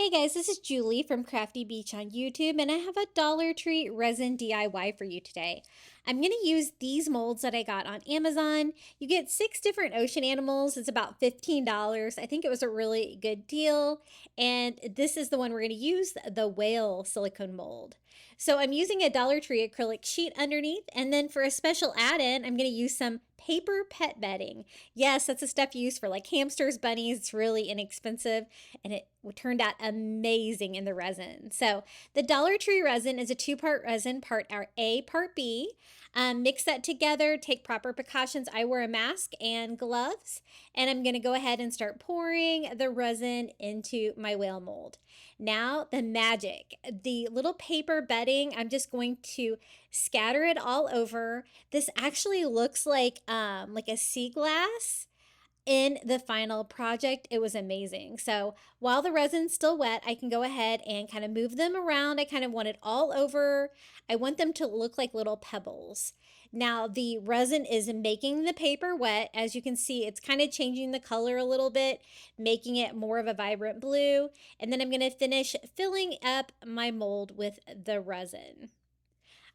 Hey guys, this is Julie from Crafty Beach on YouTube, and I have a Dollar Tree resin DIY for you today. I'm going to use these molds that I got on Amazon. You get 6 different ocean animals. It's about $15. I think it was a really good deal. And this is the one we're going to use, the whale silicone mold. So I'm using a Dollar Tree acrylic sheet underneath, and then for a special add-in, I'm going to use some paper pet bedding. Yes, that's the stuff you use for like hamsters, bunnies. It's really inexpensive, and it turned out amazing in the resin. So the Dollar Tree resin is a 2-part resin, part A, part B. Mix that together, take proper precautions. I wear a mask and gloves, and I'm going to go ahead and start pouring the resin into my whale mold. Now the magic, the little paper bedding, I'm just going to scatter it all over. This actually looks like a sea glass in the final project. It was amazing. So while the resin's still wet, I can go ahead and kind of move them around. I kind of want it all over. I want them to look like little pebbles. Now the resin is making the paper wet. As you can see, it's kind of changing the color a little bit, making it more of a vibrant blue. And then I'm going to finish filling up my mold with the resin.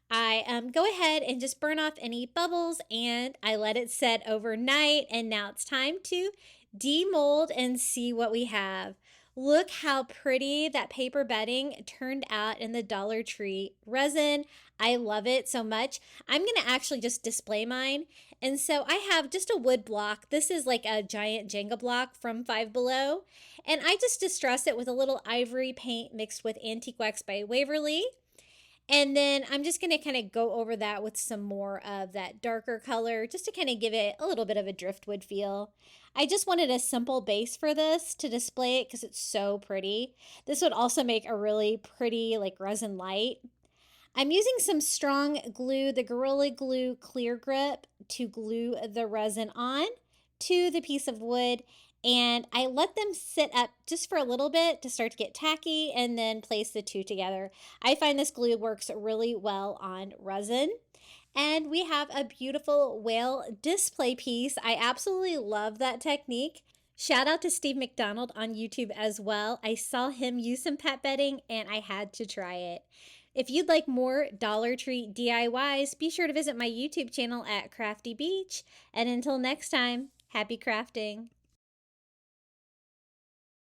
I go ahead and just burn off any bubbles, and I let it set overnight, and now it's time to demold and see what we have. Look how pretty that paper bedding turned out in the Dollar Tree resin. I love it so much. I'm going to actually just display mine. And so I have just a wood block. This is like a giant Jenga block from Five Below. And I just distress it with a little ivory paint mixed with Antique Wax by Waverly. And then I'm just going to kind of go over that with some more of that darker color just to kind of give it a little bit of a driftwood feel. I just wanted a simple base for this to display it because it's so pretty. This would also make a really pretty like resin light. I'm using some strong glue, the Gorilla Glue Clear Grip, to glue the resin on to the piece of wood, and I let them sit up just for a little bit to start to get tacky and then place the two together. I find this glue works really well on resin. And we have a beautiful whale display piece. I absolutely love that technique. Shout out to Steve McDonald on YouTube as well. I saw him use some pet bedding and I had to try it. If you'd like more Dollar Tree DIYs, be sure to visit my YouTube channel at Crafty Beach. And until next time, happy crafting.